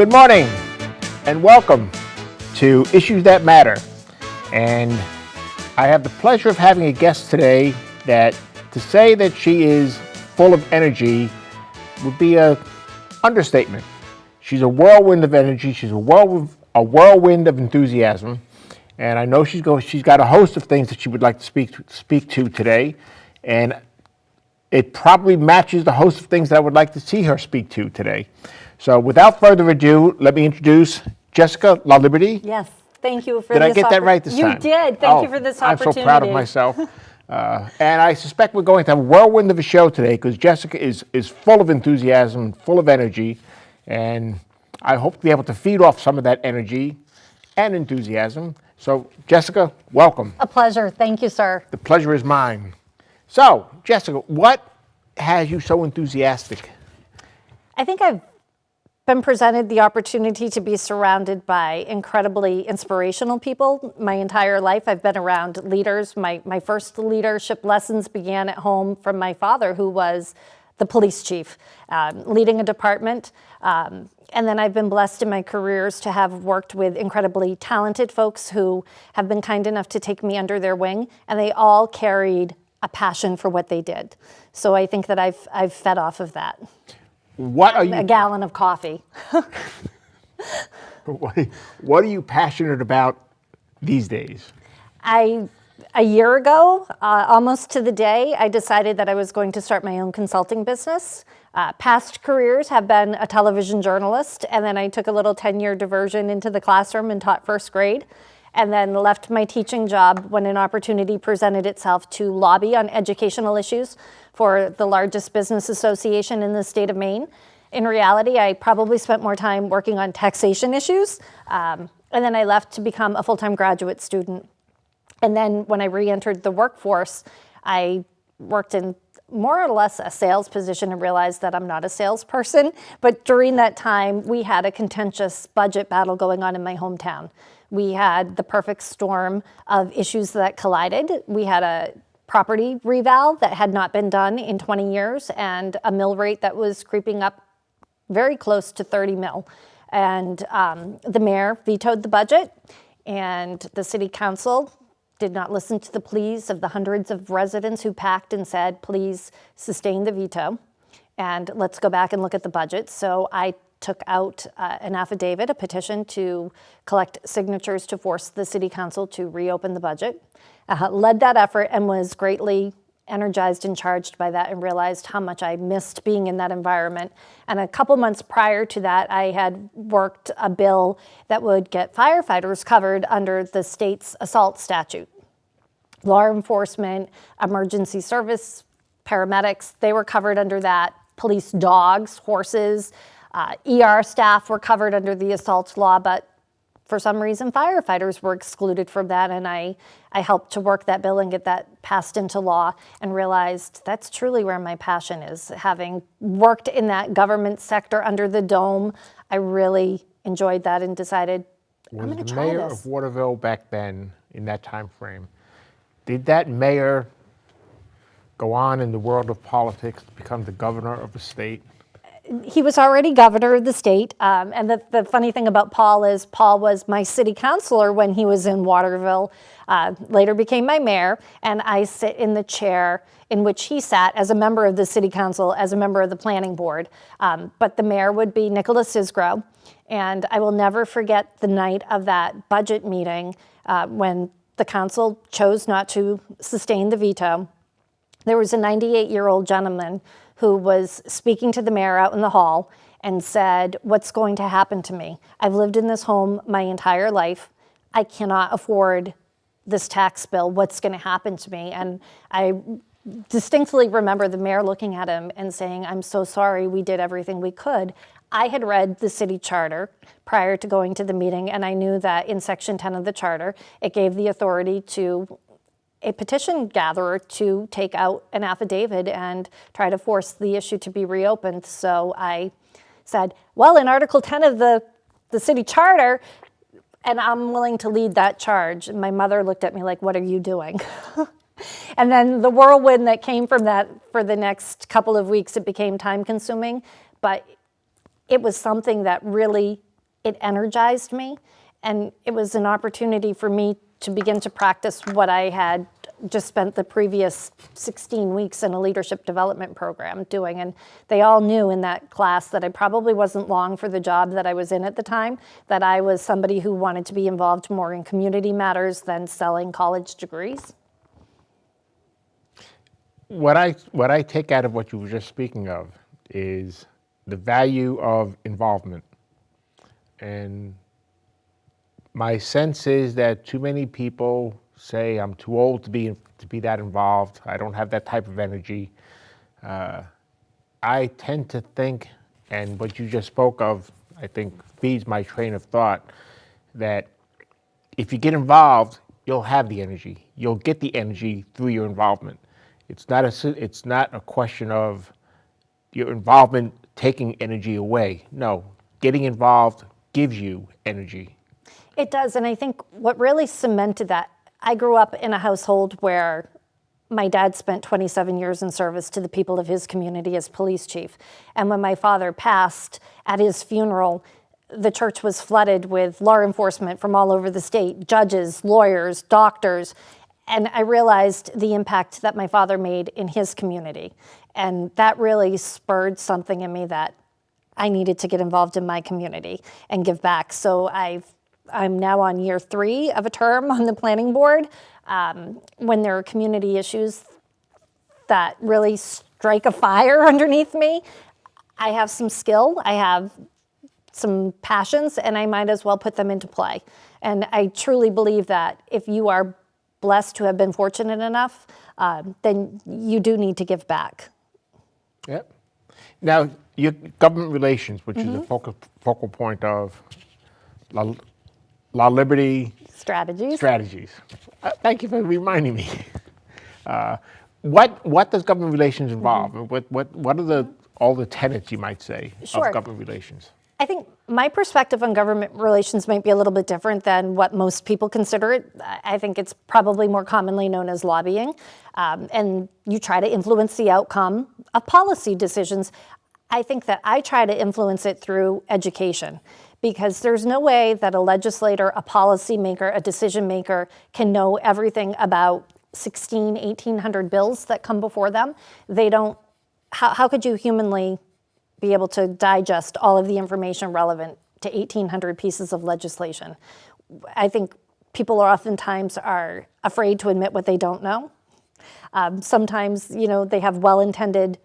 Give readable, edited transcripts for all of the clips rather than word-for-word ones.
Good morning and welcome to Issues That Matter. And I have the pleasure of having a guest today that to say that she is full of energy would be an understatement. She's a whirlwind of energy. She's a whirlwind of enthusiasm. And I know she's got a host of things that she would like to speak to today. And it probably matches the host of things that I would like to see her speak to today. So without further ado, let me introduce Jessica LALIBERTY. Yes, thank you for this. Did this I get that right this time? You did. Thank you for this opportunity. I'm so proud of myself. And I suspect we're going to have a whirlwind of a show today because Jessica is full of enthusiasm, full of energy, and I hope to be able to feed off some of that energy and enthusiasm. So, Jessica, welcome. A pleasure. Thank you, sir. The pleasure is mine. So, Jessica, what has you so enthusiastic? I think I've been presented the opportunity to be surrounded by incredibly inspirational people my entire life. I've been around leaders. My first leadership lessons began at home from my father, who was the police chief, leading a department. And then I've been blessed in my careers to have worked with incredibly talented folks who have been kind enough to take me under their wing, and they all carried a passion for what they did. So I think that I've fed off of that. What are you? A gallon of coffee. What are you passionate about these days? A year ago, almost to the day, I decided that I was going to start my own consulting business. Past careers have been a television journalist, and then I took a little 10-year diversion into the classroom and taught first grade, and then left my teaching job when an opportunity presented itself to lobby on educational issues for the largest business association in the state of Maine. In reality, I probably spent more time working on taxation issues, and then I left to become a full-time graduate student. And then when I re-entered the workforce, I worked in more or less a sales position and realized that I'm not a salesperson. But during that time, we had a contentious budget battle going on in my hometown. We had the perfect storm of issues that collided. We had a property reval that had not been done in 20 years and a mill rate that was creeping up very close to 30 mil. And the mayor vetoed the budget, and the city council did not listen to the pleas of the hundreds of residents who packed and said, please sustain the veto and let's go back and look at the budget. So I took out an affidavit, a petition to collect signatures to force the city council to reopen the budget. Led that effort and was greatly energized and charged by that and realized how much I missed being in that environment. And a couple months prior to that, I had worked a bill that would get firefighters covered under the state's assault statute. Law enforcement, emergency service, paramedics, they were covered under that. Police dogs, horses, ER staff were covered under the assault law, but for some reason, firefighters were excluded from that, and I helped to work that bill and get that passed into law and realized that's truly where my passion is. Having worked in that government sector under the dome, I really enjoyed that and decided, I'm going to try this. Was the mayor of Waterville back then, in that time frame, did that mayor go on in the world of politics to become the governor of the state? He was already governor of the state, and the funny thing about Paul is Paul was my city councilor when he was in Waterville, later became my mayor, and I sit in the chair in which he sat as a member of the city council, as a member of the planning board. But the mayor would be Nicholas Isgrow, and I will never forget the night of that budget meeting when the council chose not to sustain the veto. There was a 98-year-old gentleman who was speaking to the mayor out in the hall and said, what's going to happen to me? I've lived in this home my entire life. I cannot afford this tax bill. What's going to happen to me? And I distinctly remember the mayor looking at him and saying, I'm so sorry, we did everything we could. I had read the city charter prior to going to the meeting, and I knew that in section 10 of the charter, it gave the authority to a petition gatherer to take out an affidavit and try to force the issue to be reopened. So I said, well, in Article 10 of the city charter, and I'm willing to lead that charge. And my mother looked at me like, what are you doing? And then the whirlwind that came from that for the next couple of weeks, it became time consuming, but it was something that really it energized me, and it was an opportunity for me to begin to practice what I had just spent the previous 16 weeks in a leadership development program doing. And they all knew in that class that I probably wasn't long for the job that I was in at the time, that I was somebody who wanted to be involved more in community matters than selling college degrees. What I take out of what you were just speaking of is the value of involvement. And my sense is that too many people say, I'm too old to be that involved. I don't have that type of energy. I tend to think, and what you just spoke of, I think feeds my train of thought, that if you get involved, you'll have the energy. You'll get the energy through your involvement. It's not a question of your involvement taking energy away. No, getting involved gives you energy. It does, and I think what really cemented that, I grew up in a household where my dad spent 27 years in service to the people of his community as police chief. And when my father passed, at his funeral, the church was flooded with law enforcement from all over the state, judges, lawyers, doctors. And I realized the impact that my father made in his community. And that really spurred something in me that I needed to get involved in my community and give back. So I'm now on year 3 of a term on the planning board. When there are community issues that really strike a fire underneath me, I have some skill, I have some passions, and I might as well put them into play. And I truly believe that if you are blessed to have been fortunate enough, then you do need to give back. Yep. Now, your government relations, which is the focal point of LALIBERTY strategies. Thank you for reminding me. What does government relations involve? What are all the tenets, you might say, of government relations? I think my perspective on government relations might be a little bit different than what most people consider it. I think it's probably more commonly known as lobbying, and you try to influence the outcome of policy decisions. I think that I try to influence it through education, because there's no way that a legislator, a policymaker, a decision maker can know everything about 1,800 bills that come before them. They don't, how could you humanly be able to digest all of the information relevant to 1,800 pieces of legislation? I think people oftentimes are afraid to admit what they don't know. Sometimes, they have well-intended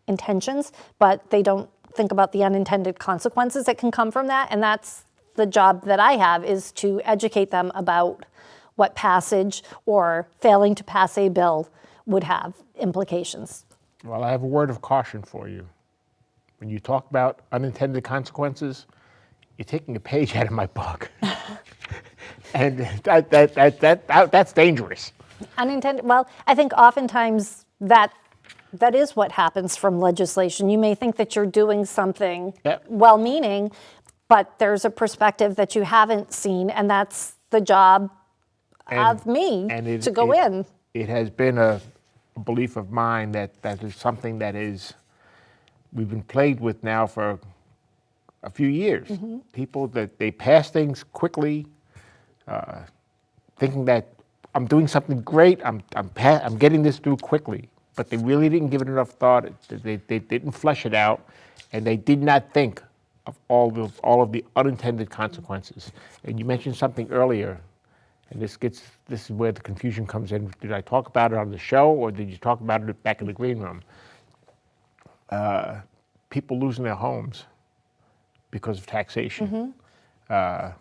intentions, but they don't think about the unintended consequences that can come from that. And that's the job that I have, is to educate them about what passage or failing to pass a bill would have implications. Well, I have a word of caution for you. When you talk about unintended consequences, you're taking a page out of my book. And that's dangerous. Unintended, well, I think oftentimes that is what happens from legislation. You may think that you're doing something well-meaning, but there's a perspective that you haven't seen, and that's the job of me to go in. It has been a belief of mine that is something that we've been plagued with now for a few years. People that they pass things quickly, thinking that I'm doing something great, I'm getting this through quickly. But they really didn't give it enough thought. They didn't flesh it out, and they did not think of all of the unintended consequences. And you mentioned something earlier, and this is where the confusion comes in. Did I talk about it on the show, or did you talk about it back in the green room? People losing their homes because of taxation. It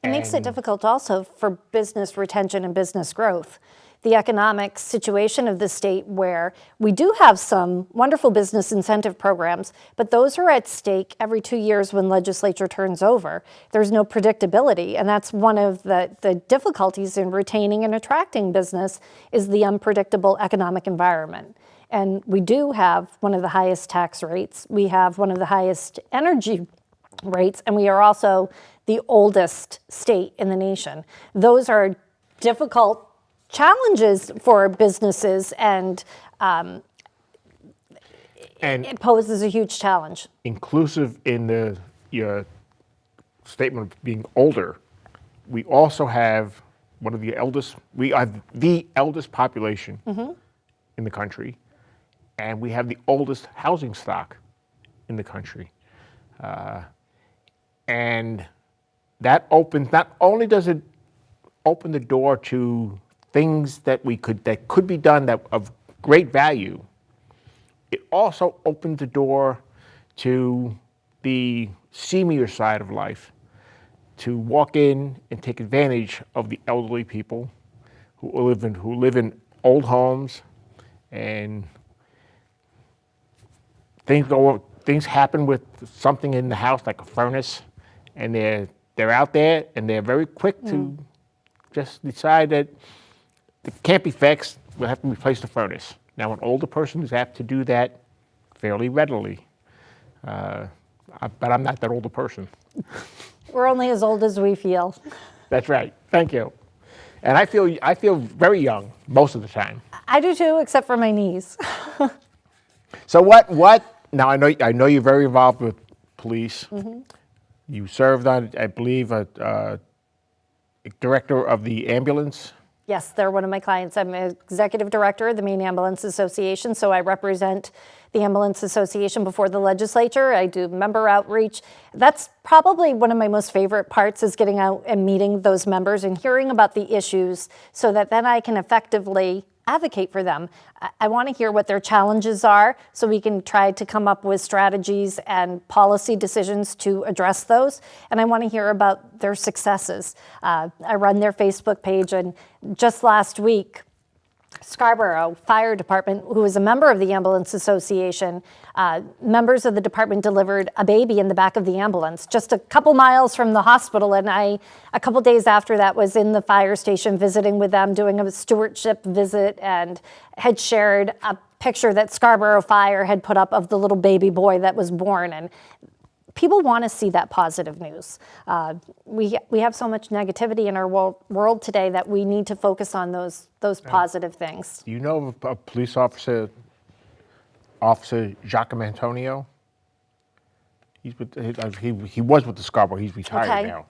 makes it difficult also for business retention and business growth. The economic situation of the state, where we do have some wonderful business incentive programs, but those are at stake every 2 years when legislature turns over. There's no predictability, and that's one of the difficulties in retaining and attracting business, is the unpredictable economic environment. And we do have one of the highest tax rates. We have one of the highest energy rates, and we are also the oldest state in the nation. Those are difficult challenges for businesses, and it poses a huge challenge. Inclusive in your statement of being older, we also have one of the eldest, we are the eldest population in the country, and we have the oldest housing stock in the country. And that opens, not only does it open the door to things that could be done that of great value, it also opens the door to the seamier side of life, to walk in and take advantage of the elderly people who live in old homes, and things happen with something in the house like a furnace, and they're out there and they're very quick to just decide that it can't be fixed. We'll have to replace the furnace. Now, an older person is apt to do that fairly readily, but I'm not that older person. We're only as old as we feel. That's right. Thank you. And I feel very young most of the time. I do too, except for my knees. So what? Now I know you're very involved with police. You served on, I believe, a director of the ambulance. Yes, they're one of my clients. I'm executive director of the Maine Ambulance Association, so I represent the Ambulance Association before the legislature. I do member outreach. That's probably one of my most favorite parts, is getting out and meeting those members and hearing about the issues so that then I can effectively advocate for them. I want to hear what their challenges are so we can try to come up with strategies and policy decisions to address those. And I want to hear about their successes. I run their Facebook page, and just last week, Scarborough Fire Department, who is a member of the Ambulance Association, members of the department delivered a baby in the back of the ambulance just a couple miles from the hospital. And a couple days after that, was in the fire station visiting with them, doing a stewardship visit, and had shared a picture that Scarborough Fire had put up of the little baby boy that was born. And people want to see that positive news. We have so much negativity in our world today that we need to focus on those positive things. Do you know a police officer, Officer Giacomo Antonio? He was with the Scarborough. He's retired now,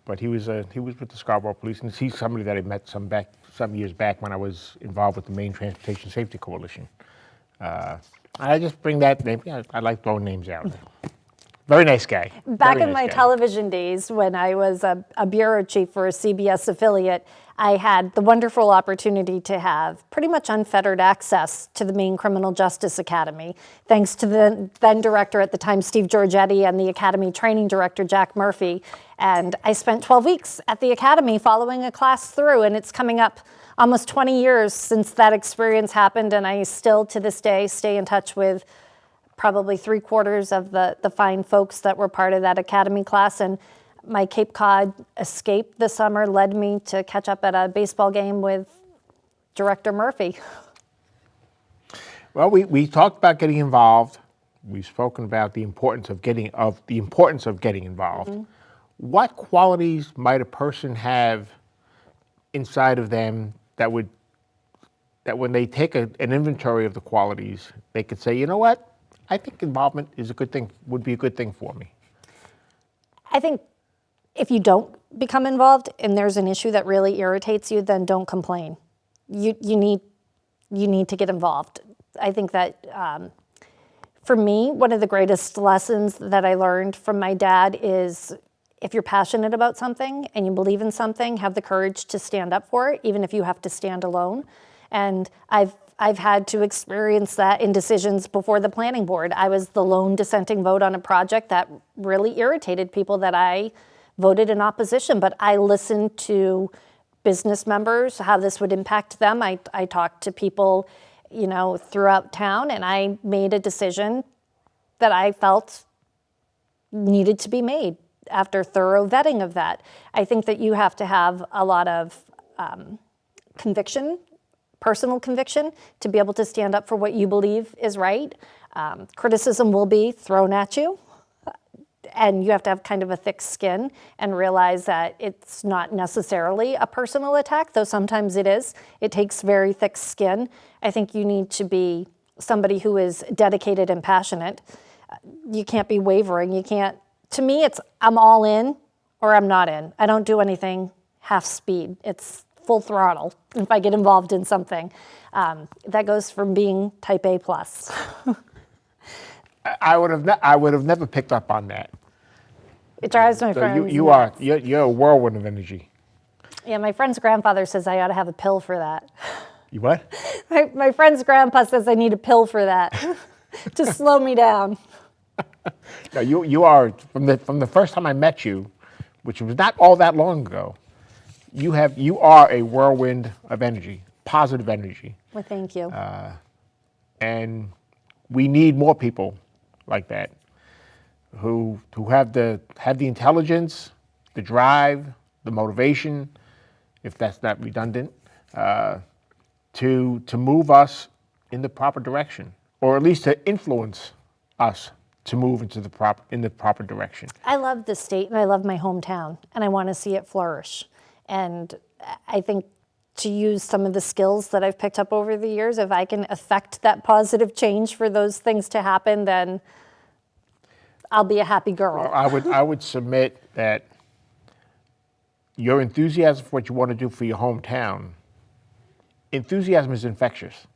but he was with the Scarborough Police, and he's somebody that I met some years back when I was involved with the Maine Transportation Safety Coalition. I just bring that name. I like throwing names out. Very nice guy. Back in my television days, when I was a bureau chief for a CBS affiliate, I had the wonderful opportunity to have pretty much unfettered access to the Maine Criminal Justice Academy, thanks to the then director at the time, Steve Giorgetti, and the Academy training director, Jack Murphy. And I spent 12 weeks at the Academy following a class through, and it's coming up almost 20 years since that experience happened, and I still, to this day, stay in touch with probably 3/4 of the fine folks that were part of that Academy class. And my Cape Cod escape this summer led me to catch up at a baseball game with Director Murphy. Well, we talked about getting involved. We've spoken about the importance of getting involved. What qualities might a person have inside of them that when they take an inventory of the qualities, they could say, you know what? I think involvement is a good thing, would be a good thing for me. I think if you don't become involved and there's an issue that really irritates you, then don't complain. You need to get involved. I think that for me, one of the greatest lessons that I learned from my dad is, if you're passionate about something and you believe in something, have the courage to stand up for it, even if you have to stand alone. And I've had to experience that in decisions before the planning board. I was the lone dissenting vote on a project that really irritated people that I voted in opposition, but I listened to business members, how this would impact them. I talked to people, throughout town, and I made a decision that I felt needed to be made after thorough vetting of that. I think that you have to have a lot of conviction, personal conviction, to be able to stand up for what you believe is right. Criticism will be thrown at you, and you have to have kind of a thick skin and realize that it's not necessarily a personal attack, though sometimes it is. It takes very thick skin. I think you need to be somebody who is dedicated and passionate. You can't be wavering. You can't to me, it's I'm all in or I'm not in. I don't do anything half speed. It's full throttle if I get involved in something. That goes from being type A plus. I would have never picked up on that. It drives my So friends you're a whirlwind of energy. Yeah, my friend's grandfather says I ought to have a pill for that. You what? My friend's grandpa says I need a pill for that to slow me down. No, you are from the first time I met you, which was not all that long ago. You are a whirlwind of energy, positive energy, Well, thank you. and we need more people like that who have the intelligence, the drive, the motivation, if that's not redundant, to move us in the proper direction, or at least to influence us to move in the proper direction. I love this state and I love my hometown and I want to see it flourish. And I think to use some of the skills that I've picked up over the years, if I can affect that positive change for those things to happen, then I'll be a happy girl. Well, I would submit that your enthusiasm for what you want to do for your hometown, enthusiasm is infectious.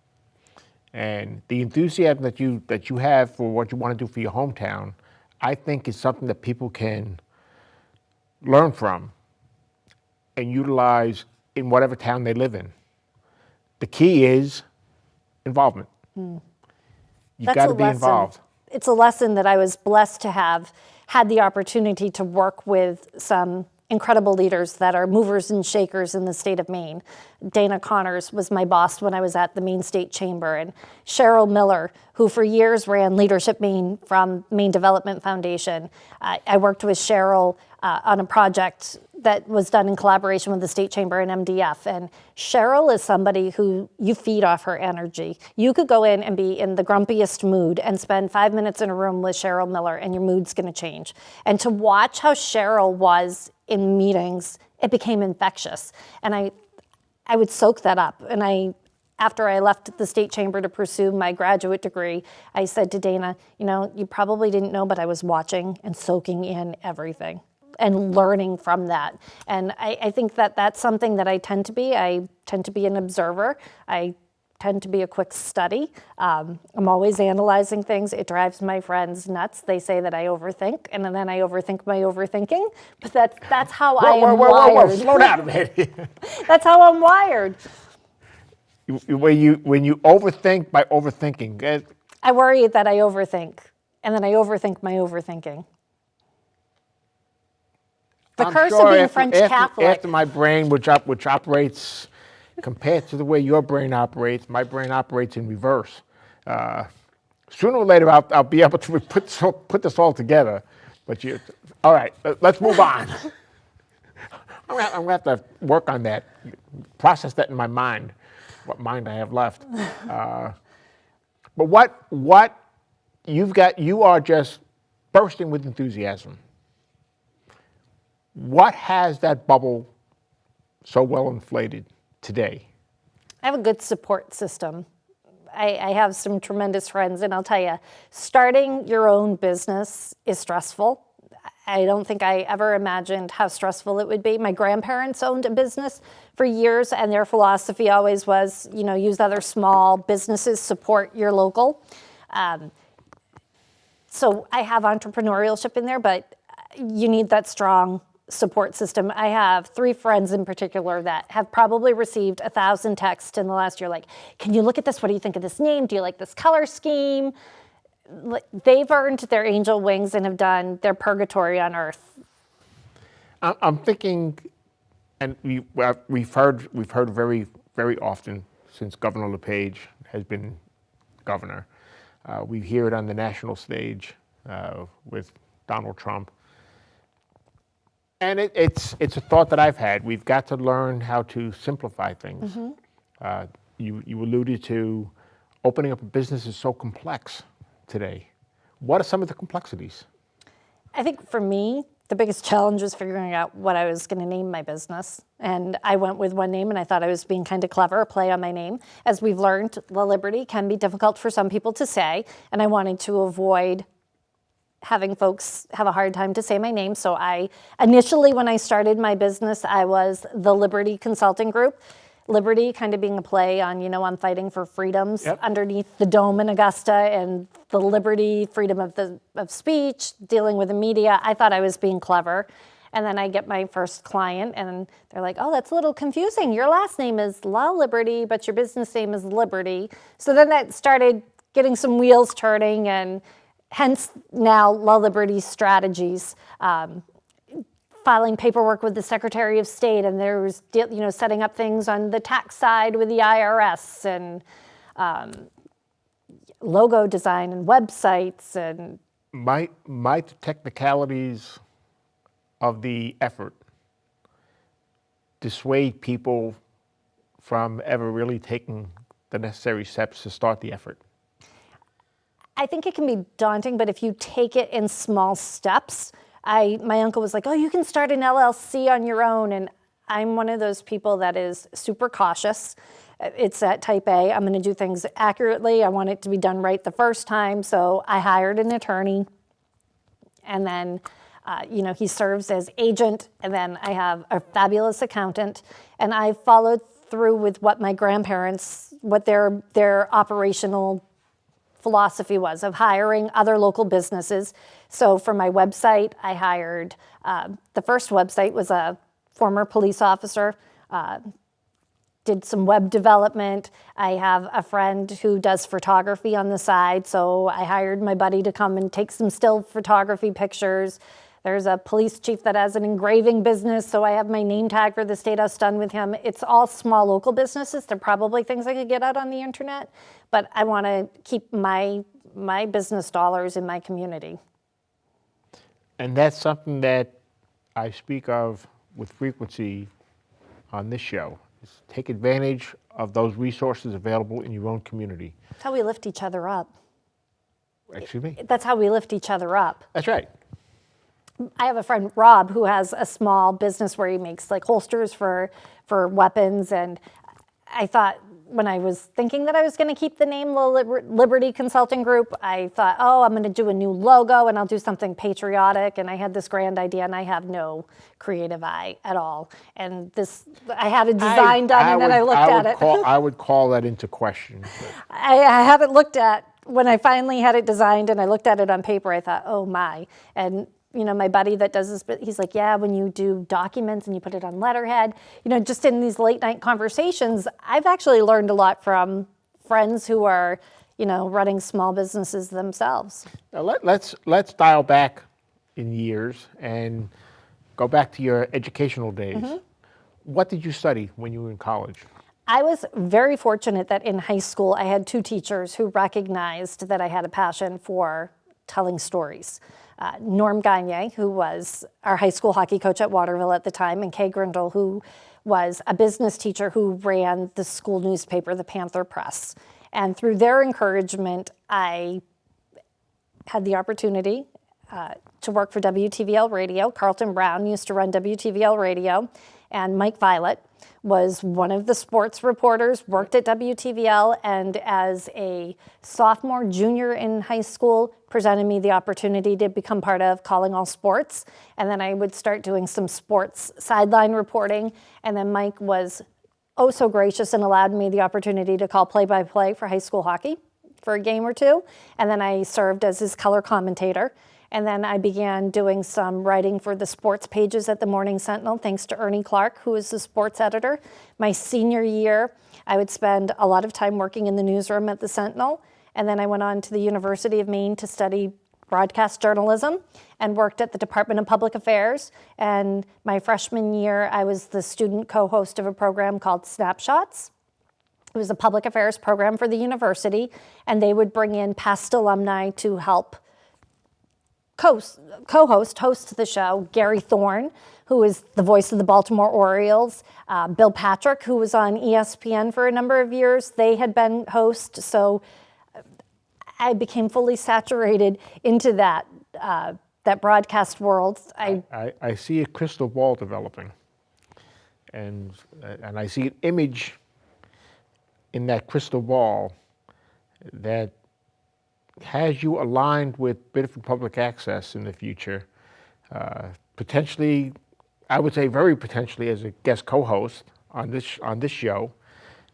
And the enthusiasm that you have for what you want to do for your hometown, I think is something that people can learn from and utilize in whatever town they live in. The key is involvement. You've got to be involved. It's a lesson that I was blessed to have had the opportunity to work with some incredible leaders that are movers and shakers in the state of Maine. Dana Connors was my boss when I was at the Maine State Chamber, and Cheryl Miller, who for years ran Leadership Maine from Maine Development Foundation. I worked with Cheryl on a project that was done in collaboration with the State Chamber and MDF. And Cheryl is somebody who you feed off her energy. You could go in and be in the grumpiest mood and spend 5 minutes in a room with Cheryl Miller and your mood's gonna change. And to watch how Cheryl was in meetings, it became infectious. And I would soak that up. And after I left the State Chamber to pursue my graduate degree, I said to Dana, you probably didn't know, but I was watching and soaking in everything and learning from that. And I think that that's something that I tend to be. I tend to be an observer. I tend to be a quick study. I'm always analyzing things. It drives my friends nuts. They say that I overthink, and then I overthink my overthinking. But that's how I am wired. Whoa, slow down a minute. That's how I'm wired. When you overthink by overthinking. I worry that I overthink, and then I overthink my overthinking. The curse of being French Catholic. After my brain, which operates compared to the way your brain operates, my brain operates in reverse. Sooner or later, I'll be able to put this all together. But all right, let's move on. I'm gonna have to work on that, process that in my mind, what mind I have left. But what you've got, you are just bursting with enthusiasm. What has that bubble so well inflated today? I have a good support system. I have some tremendous friends, and I'll tell you, starting your own business is stressful. I don't think I ever imagined how stressful it would be. My grandparents owned a business for years, and their philosophy always was, use other small businesses, support your local. So I have entrepreneurship in there, but you need that strong support system. I have 3 friends in particular that have probably received 1,000 texts in the last year, like, can you look at this? What do you think of this name? Do you like this color scheme? They've earned their angel wings and have done their purgatory on earth. I'm thinking, and we've heard very, very often since Governor LePage has been governor. We hear it on the national stage with Donald Trump. And it's a thought that I've had. We've got to learn how to simplify things. Mm-hmm. You alluded to opening up a business is so complex today. What are some of the complexities? I think for me, the biggest challenge was figuring out what I was going to name my business. And I went with one name, and I thought I was being kind of clever, a play on my name. As we've learned, LALIBERTY can be difficult for some people to say, and I wanted to avoid having folks have a hard time to say my name. So I initially, when I started my business, I was the Liberty Consulting Group. Liberty kind of being a play on, I'm fighting for freedoms underneath the dome in Augusta, and the liberty, freedom of speech, dealing with the media. I thought I was being clever. And then I get my first client and they're like, oh, that's a little confusing. Your last name is LALIBERTY, but your business name is Liberty. So then that started getting some wheels turning, and hence now LALIBERTY Strategies. Filing paperwork with the Secretary of State, and there was, setting up things on the tax side with the IRS, and logo design and websites, and my technicalities of the effort dissuade people from ever really taking the necessary steps to start the effort. I think it can be daunting, but if you take it in small steps. My uncle was like, oh, you can start an LLC on your own. And I'm one of those people that is super cautious. It's at type A. I'm going to do things accurately. I want it to be done right the first time. So I hired an attorney. And then, he serves as agent. And then I have a fabulous accountant. And I followed through with what my grandparents, what their operational philosophy was of hiring other local businesses. So for my website, I hired, the first website was a former police officer, did some web development. I have a friend who does photography on the side, so I hired my buddy to come and take some still photography pictures. There's a police chief that has an engraving business, so I have my name tag for the state house done with him. It's all small local businesses. They're probably things I could get out on the internet, but I want to keep my business dollars in my community. And that's something that I speak of with frequency on this show, is take advantage of those resources available in your own community. That's how we lift each other up. Excuse me? That's how we lift each other up. That's right. I have a friend, Rob, who has a small business where he makes like holsters for weapons. And I thought, when I was thinking that I was going to keep the name Liberty Consulting Group, I thought, oh, I'm going to do a new logo and I'll do something patriotic. And I had this grand idea, and I have no creative eye at all. And I had a design done, and then I looked at it. I would call that into question. I haven't looked at, when I finally had it designed and I looked at it on paper, I thought, oh my. And my buddy that does this, he's like, yeah, when you do documents and you put it on letterhead, just in these late night conversations, I've actually learned a lot from friends who are, running small businesses themselves. Now let's dial back in years and go back to your educational days. Mm-hmm. What did you study when you were in college? I was very fortunate that in high school, I had two teachers who recognized that I had a passion for telling stories. Norm Gagne, who was our high school hockey coach at Waterville at the time, and Kay Grindle, who was a business teacher who ran the school newspaper, the Panther Press. And through their encouragement, I had the opportunity to work for WTVL Radio. Carlton Brown used to run WTVL Radio, and Mike Violet was one of the sports reporters, worked at WTVL, and as a sophomore, junior in high school, presented me the opportunity to become part of Calling All Sports. And then I would start doing some sports sideline reporting. And then Mike was oh so gracious and allowed me the opportunity to call play-by-play for high school hockey for a game or two. And then I served as his color commentator. And then I began doing some writing for the sports pages at the Morning Sentinel, thanks to Ernie Clark, who is the sports editor. My senior year, I would spend a lot of time working in the newsroom at the Sentinel. And then I went on to the University of Maine to study broadcast journalism and worked at the Department of Public Affairs. And my freshman year, I was the student co-host of a program called Snapshots. It was a public affairs program for the university, and they would bring in past alumni to help host the show. Gary Thorne, who is the voice of the Baltimore Orioles, Bill Patrick, who was on ESPN for a number of years, they had been hosts. So I became fully saturated into that broadcast world. I see a crystal ball developing, and I see an image in that crystal ball that has you aligned with Biddeford Public Access in the future, potentially, I would say very potentially as a guest co-host on this show.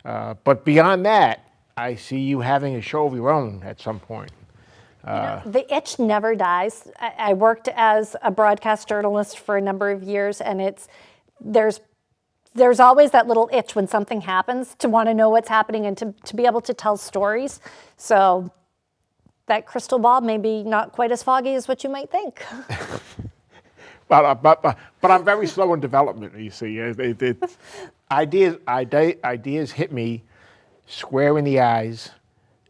But beyond that, I see you having a show of your own at some point. The itch never dies. I worked as a broadcast journalist for a number of years, and there's always that little itch when something happens to want to know what's happening and to be able to tell stories. So that crystal ball may be not quite as foggy as what you might think. But I'm very slow in development, you see. Ideas hit me square in the eyes,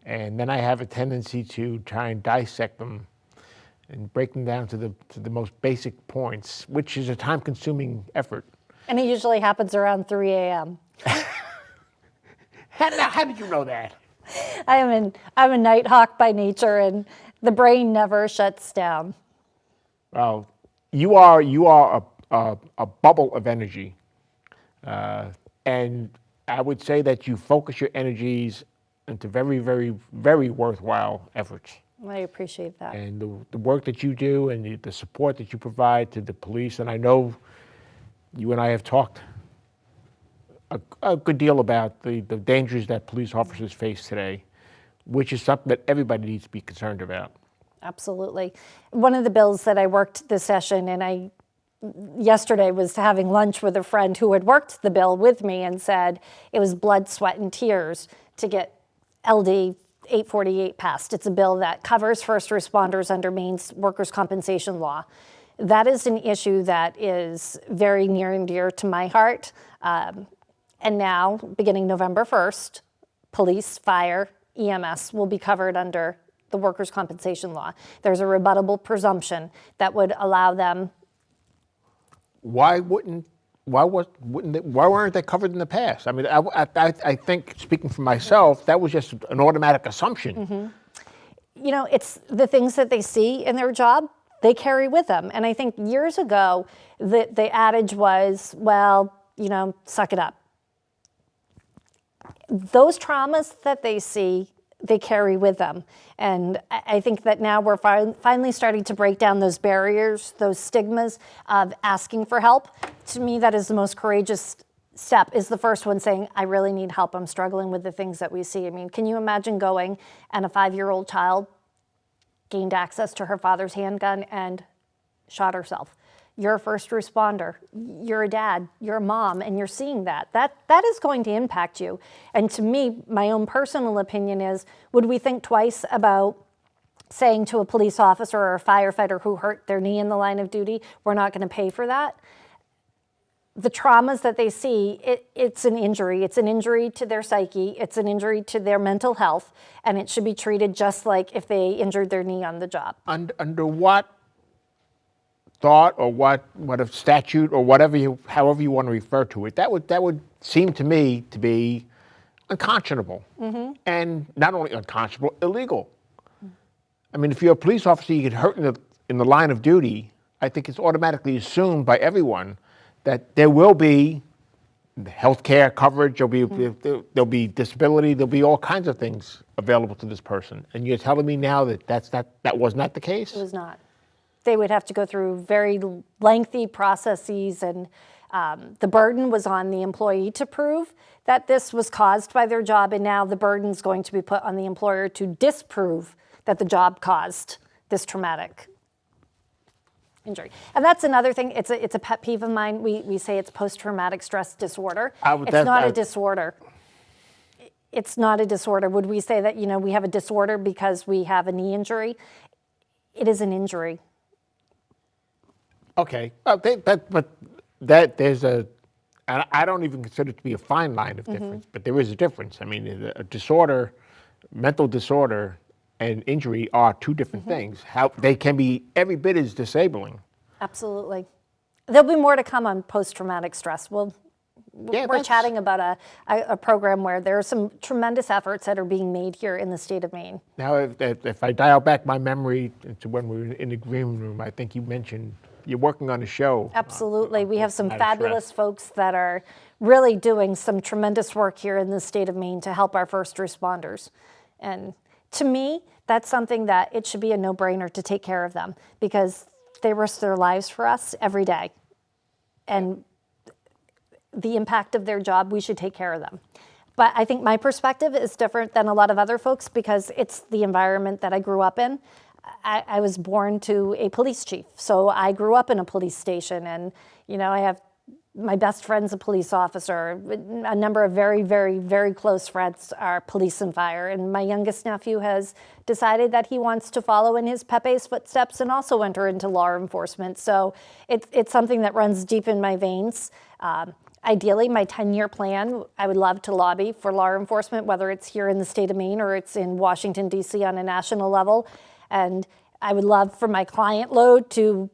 and then I have a tendency to try and dissect them and break them down to the most basic points, which is a time-consuming effort. And it usually happens around 3 a.m. How did you know that? I'm a nighthawk by nature, and the brain never shuts down. Well, you are a bubble of energy, and I would say that you focus your energies into very, very, very worthwhile efforts. I appreciate that. And the work that you do and the support that you provide to the police, and I know you and I have talked a good deal about the dangers that police officers face today, which is something that everybody needs to be concerned about. Absolutely. One of the bills that I worked this session, and yesterday was having lunch with a friend who had worked the bill with me and said it was blood, sweat, and tears to get LD 848 passed. It's a bill that covers first responders under Maine's workers' compensation law. That is an issue that is very near and dear to my heart. And now, beginning November 1st, police, fire, EMS will be covered under the workers' compensation law. There's a rebuttable presumption that would allow them. Why weren't they covered in the past? I mean, I think, speaking for myself, that was just an automatic assumption. Mm-hmm. You know, it's the things that they see in their job, they carry with them. And I think years ago, the adage was, well, you know, suck it up. Those traumas that they see, they carry with them. And I think that now we're finally starting to break down those barriers, those stigmas of asking for help. To me, that is the most courageous step, is the first one saying, I really need help. I'm struggling with the things that we see. I mean, can you imagine going and a 5-year-old child gained access to her father's handgun and shot herself? You're a first responder, you're a dad, you're a mom, and you're seeing that. That is going to impact you. And to me, my own personal opinion is, would we think twice about saying to a police officer or a firefighter who hurt their knee in the line of duty, we're not going to pay for that? The traumas that they see, it's an injury. It's an injury to their psyche. It's an injury to their mental health, and it should be treated just like if they injured their knee on the job. Under what thought or what a statute or however you want to refer to it, that would seem to me to be unconscionable. Mm-hmm. And not only unconscionable, illegal. I mean, if you're a police officer, you get hurt in the line of duty, I think it's automatically assumed by everyone that there will be health care coverage, there'll be disability, there'll be all kinds of things available to this person. And you're telling me now that was not the case? It was not. They would have to go through very lengthy processes, and the burden was on the employee to prove that this was caused by their job, and now the burden is going to be put on the employer to disprove that the job caused this traumatic injury. And that's another thing, it's a pet peeve of mine. We say it's post-traumatic stress disorder. It's not a disorder. It's not a disorder. Would we say that, we have a disorder because we have a knee injury? It is an injury. Okay, but there's I don't even consider it to be a fine line of difference, but there is a difference. I mean, a disorder, mental disorder, and injury are two different things. How they can be every bit as disabling. Absolutely. There'll be more to come on post-traumatic stress. We're chatting about a program where there are some tremendous efforts that are being made here in the state of Maine. Now, if I dial back my memory to when we were in the green room, I think you mentioned you're working on a show. Absolutely. We have some fabulous folks that are really doing some tremendous work here in the state of Maine to help our first responders. And to me, that's something that it should be a no-brainer to take care of them, because they risk their lives for us every day. And the impact of their job, we should take care of them. But I think my perspective is different than a lot of other folks because it's the environment that I grew up in. I was born to a police chief, so I grew up in a police station, and I have my best friend's a police officer. A number of very, very, very close friends are police and fire, and my youngest nephew has decided that he wants to follow in his Pepe's footsteps and also enter into law enforcement. So it's something that runs deep in my veins. Ideally, my 10-year plan, I would love to lobby for law enforcement, whether it's here in the state of Maine or it's in Washington, D.C. on a national level. And I would love for my client load to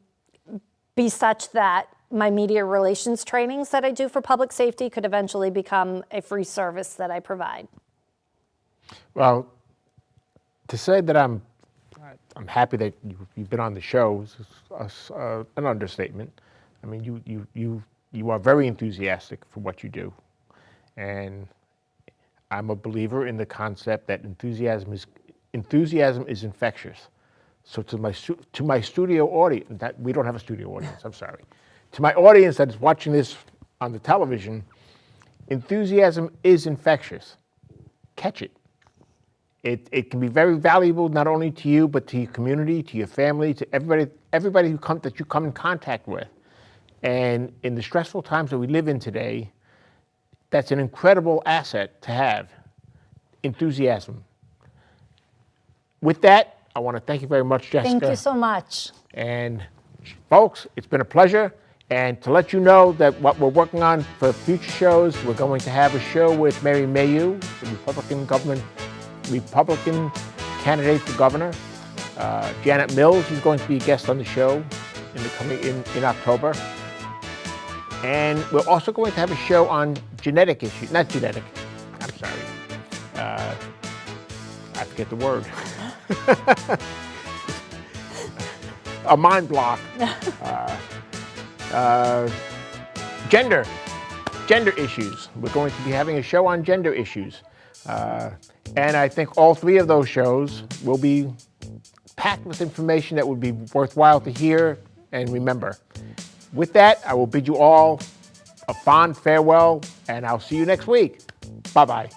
be such that my media relations trainings that I do for public safety could eventually become a free service that I provide. Well, to say that I'm happy that you've been on the show is an understatement. I mean, you are very enthusiastic for what you do, and I'm a believer in the concept that enthusiasm is infectious. So to my studio audience, that we don't have a studio audience, I'm sorry. To my audience that is watching this on the television, enthusiasm is infectious. Catch it. It can be very valuable not only to you, but to your community, to your family, to everybody that you come in contact with. And in the stressful times that we live in today, that's an incredible asset to have, enthusiasm. With that, I want to thank you very much, Jessica. Thank you so much. And folks, it's been a pleasure. And to let you know that what we're working on for future shows, we're going to have a show with Mary Mayu, the Republican candidate for governor. Janet Mills is going to be a guest on the show in October. And we're also going to have a show on genetic issues, not genetic, I'm sorry. I forget the word. A mind block. Gender issues. We're going to be having a show on gender issues. And I think all three of those shows will be packed with information that would be worthwhile to hear and remember. With that, I will bid you all a fond farewell, and I'll see you next week. Bye-bye.